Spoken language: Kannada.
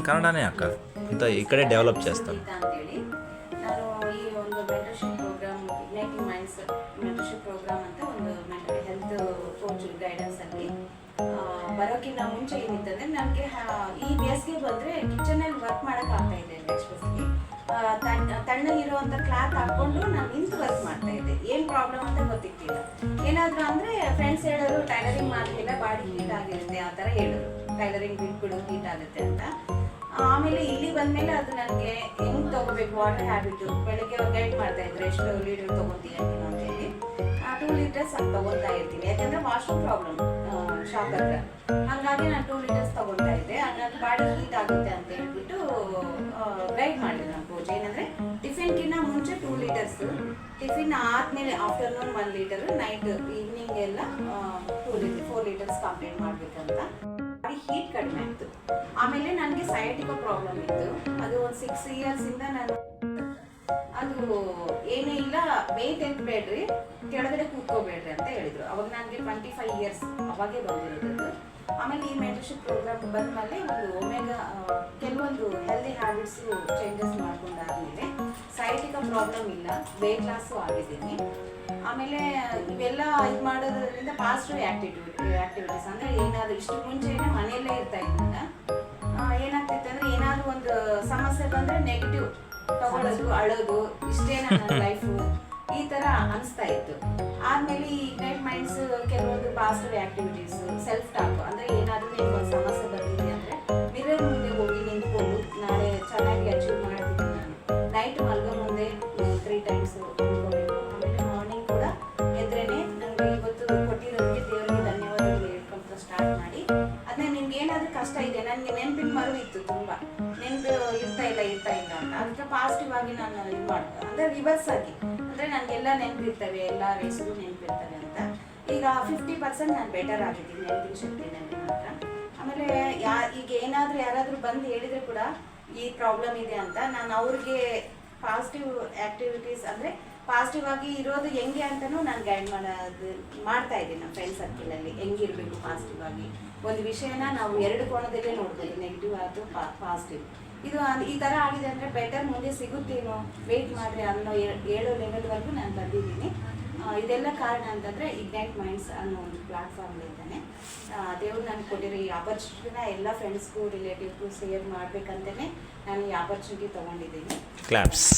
కన్నడనే అక్క. ఇంత ఇక్కడే డెవలప్ చేస్తాను. గీತಾ ಅಂತೇಳಿ ನಾನು ಈ ಒಂದು mentorship program igniting minds mentorship program ಅಂತ ಒಂದು ಮೆಂಟಲ್ ಹೆಲ್ತ್ ಕೋಚ್ ಗೈಡೆನ್ಸ್ ಅಲ್ಲಿ ಬರೋಕ್ಕಿಂತ ಮುಂಚೆ ಏನಿತ್ತಂದ್ರೆ ನನಗೆ ಈ ಬೇಸಿಗೆ ಬಂದರೆ ಕಿಚನಲ್ಲಿ ವರ್ಕ್ ಮಾಡೋಕೆ ಆಗ್ತಾ ಇದೆ ಎಕ್ಸ್ಪೆಷಲಿ ತಣ್ಣಗಿರುವಂಥ ಕ್ಲಾತ್ ಹಾಕ್ಕೊಂಡು ನಾನು ನಿಂತು ವರ್ಕ್ ಮಾಡ್ತಾ ಇದ್ದೆ. ಏನು ಪ್ರಾಬ್ಲಮ್ ಅಂತ ಗೊತ್ತಿತ್ತಿಲ್ಲ. ಏನಾದರೂ ಅಂದರೆ ಫ್ರೆಂಡ್ಸ್ ಹೇಳೋರು ಟೈಲರಿಂಗ್ ಮಾಡಲಿಲ್ಲ, ಬಾಡಿ ಹೀಟ್ ಆಗಿರುತ್ತೆ ಆ ಥರ ಹೇಳೋರು, ಟೈಲರಿಂಗ್ ಬಿಟ್ಬಿಡು ಹೀಟ್ ಆಗುತ್ತೆ ಅಂತ. ಆಮೇಲೆ ಇಲ್ಲಿ ಬಂದಮೇಲೆ ಅದು ನನಗೆ ಹೆಂಗೆ ತೊಗೋಬೇಕು ವಾಟರ್ ಹ್ಯಾಬಿಟು, ಬೆಳಗ್ಗೆ ಅವ್ರು ಗೈಡ್ ಮಾಡ್ತಾ ಇದ್ರು ಎಷ್ಟು ಲೀಟರ್ ತೊಗೊತೀಯ ನೀನು ಅಂತೇಳಿ. 2 ಲೀಟರ್ಸ್ ಅದು ತೊಗೊತಾ ಇರ್ತೀನಿ, ಯಾಕಂದರೆ ವಾಶ್ರೂಮ್ ಪ್ರಾಬ್ಲಮ್ ಶಾಪ್ ಹತ್ರ. ಹಾಗಾಗಿ ನಾನು 2 ಲೀಟರ್ಸ್ ತೊಗೊತಾ ಇದ್ದೆ. ನನ್ನ ಬಾಡಿ ಹೀಟ್ ಆಗುತ್ತೆ ಅಂತ ಹೇಳ್ಬಿಟ್ಟು ಗೈಡ್ ಮಾಡಿದ್ರು ನಮ್ಮ ಕೋಚ್. ಏನಂದರೆ ಟಿಫಿನ್ಗಿನ್ನ ಮುಂಚೆ 2 ಲೀಟರ್ಸ್, ಟಿಫಿನ್ ಆದಮೇಲೆ ಆಫ್ಟರ್ನೂನ್ 1 ಲೀಟರ್, ನೈಟ್ ಈವ್ನಿಂಗ್ ಎಲ್ಲ 4 ಲೀಟರ್ಸ್ ಕಂಪ್ಲೀಟ್ ಮಾಡಬೇಕಂತ. ಬಾಡಿ ಹೀಟ್ ಕಡಿಮೆ ಆಯಿತು. ಆಮೇಲೆ ನನಗೆ ಸಯಾಟಿಕಾ ಪ್ರಾಬ್ಲಮ್ ಇತ್ತು. ಅದು ಒಂದು 6 ಇಯರ್ಸಿಂದ ನಾನು ಅದು ಏನೇ ಇಲ್ಲ, ವೆಯ್ಟ್ ಎತ್ತಬೇಡ್ರಿ, ಕೆಳಗಡೆ ಕೂತ್ಕೋಬೇಡ್ರಿ ಅಂತ ಹೇಳಿದರು. ಅವಾಗ ನನಗೆ 25 ಇಯರ್ಸ್ ಅವಾಗೇ ಬಂದಿರೋದು. ಆಮೇಲೆ ಈ ಮೆಂಟರ್ಶಿಪ್ ಪ್ರೋಗ್ರಾಮ್ ಬಂದಮೇಲೆ ಒಂದು ಒಮೆಗಾ ಕೆಲವೊಂದು ಹೆಲ್ದಿ ಹ್ಯಾಬಿಟ್ಸು ಚೇಂಜಸ್ ಮಾಡ್ಕೊಂಡಾದ್ಮೇಲೆ ಸಯಾಟಿಕಾ ಪ್ರಾಬ್ಲಮ್ ಇಲ್ಲ, ವೆಯ್ಟ್ ಲಾಸು ಆಗಿದ್ದೀನಿ. ಆಮೇಲೆ ಇವೆಲ್ಲ ಇದು ಮಾಡೋದ್ರಿಂದ ಪಾಸಿಟಿವ್ ಆ್ಯಕ್ಟಿವಿಟೀಸ್ ಅಂದರೆ ಏನಾದರೂ ಇಷ್ಟು ಮುಂಚೆನೇ ಮನೆಯಲ್ಲೇ ಇರ್ತಾ ಇದ್ದಾಗ ಏನಾಗ್ತಿತ್ತು ಅಂದರೆ ಏನಾದರೂ ಒಂದು ಸಮಸ್ಯೆ ಬಂದರೆ ನೆಗೆಟಿವ್ ತಗೊಳ್ಳೋದು, ಅಳೋದು, ಇಷ್ಟೇ ನನ್ನ ಲೈಫು ಈ ಥರ ಅನಿಸ್ತಾ ಇತ್ತು. ಆದಮೇಲೆ ಈ ಇಗ್ನೈಟ್ ಮೈಂಡ್ಸ್ ಕೆಲವೊಂದು ಪಾಸಿಟಿವ್ ಆ್ಯಕ್ಟಿವಿಟೀಸ್, ಸೆಲ್ಫ್ ಟಾಕ್ ಅಂದರೆ ಏನಾದರೂ ಒಂದು ಸಮಸ್ಯೆ ಬಂದಿದೆ ಅಂದರೆ ಮಿರರ್ ಮುಂದೆ ಹೋಗಿ ನಿಂತ್ಕೊಂಡು ನಾಳೆ ಚೆನ್ನಾಗಿ ಅಚೀವ್ ಮಾಡ್ತೀನಿ ನಾನು. ನೈಟ್ ಮಲ್ಗೋ ಮುಂದೆ 3 ಟೈಮ್ಸ್ ನಿಂತ್ಕೋಬೇಕು. ಆಮೇಲೆ ಮಾರ್ನಿಂಗ್ ಕೂಡ ಎದ್ರೇನೆ ನನಗೆ ಇವತ್ತು ಕೊಟ್ಟಿರೋದಕ್ಕೆ ದೇವರಿಗೆ ಧನ್ಯವಾದಗಳು ಹೇಳ್ಕೊಂತ ಸ್ಟಾರ್ಟ್ ಮಾಡಿ. ಅದನ್ನ ನಿಮ್ಗೆ ಏನಾದರೂ ಕಷ್ಟ ಇದೆ, ನನಗೆ ನೆನಪಿನ ಮರು ಇತ್ತು, ತುಂಬ ನೆನಪು ಇರ್ತಾ ಇಲ್ಲ ಅಂತ. ಅದಕ್ಕೆ ಪಾಸಿಟಿವ್ ಆಗಿ ನಾನು ಇದು ಮಾಡ್ತೀನಿ ಅಂದರೆ ರಿವರ್ಸ್ ಆಗಿ, ಅಂದರೆ ನನಗೆಲ್ಲ ನೆನಪಿರ್ತವೆ, ಎಲ್ಲ ರೇಸು ನೆನಪಿರ್ತವೆ ಅಂತ. ಈಗ 50% ನಾನು ಬೆಟರ್ ಆಗಿದ್ದೀನಿ ನೆನಪಿನ ಶಕ್ತಿನಲ್ಲಿ ಮಾತ್ರ. ಆಮೇಲೆ ಈಗ ಏನಾದರೂ ಯಾರಾದರೂ ಬಂದು ಹೇಳಿದರೆ ಕೂಡ ಈ ಪ್ರಾಬ್ಲಮ್ ಇದೆ ಅಂತ, ನಾನು ಅವ್ರಿಗೆ ಪಾಸಿಟಿವ್ ಆ್ಯಕ್ಟಿವಿಟೀಸ್ ಅಂದರೆ ಪಾಸಿಟಿವ್ ಆಗಿ ಇರೋದು ಹೆಂಗೆ ಅಂತಲೂ ನಾನು ಗೈಡ್ ಮಾಡ್ತಾ ಇದ್ದೀನಿ ನಮ್ಮ ಫ್ರೆಂಡ್ ಸರ್ಕಲಲ್ಲಿ. ಹೆಂಗಿರಬೇಕು ಪಾಸಿಟಿವ್ ಆಗಿ, ಒಂದು ವಿಷಯನ ನಾವು 2 ಕೋಣದಲ್ಲೇ ನೋಡ್ಬೋದು, ನೆಗೆಟಿವ್ ಆಯಿತು ಪಾಸಿಟಿವ್. ಇದು ಈ ಥರ ಆಗಿದೆ ಅಂದರೆ ಬೆಟರ್ ಮುಂದೆ ಸಿಗುತ್ತೇನೋ, ವೆಯ್ಟ್ ಮಾಡಿರಿ ಅನ್ನೋ 7 ಲೆವೆಲ್ವರೆಗೂ ನಾನು ಬಂದಿದ್ದೀನಿ. ಇದೆಲ್ಲ ಕಾರಣ ಅಂತಂದರೆ ಇಗ್ನೈಟ್ ಮೈಂಡ್ಸ್ ಅನ್ನೋ ಒಂದು ಪ್ಲಾಟ್ಫಾರ್ಮ್ಲಿಂದನೇ. ದೇವ್ರು ನನಗೆ ಕೊಟ್ಟಿರೋ ಈ ಆಪರ್ಚುನಿಟಿನ ಎಲ್ಲ ಫ್ರೆಂಡ್ಸ್ಗೂ ರಿಲೇಟಿವ್ಗೂ ಶೇರ್ ಮಾಡಬೇಕಂತಲೇ ನಾನು ಈ ಆಪರ್ಚುನಿಟಿ ತೊಗೊಂಡಿದ್ದೀನಿ. ಕ್ಲಾಪ್ಸ್.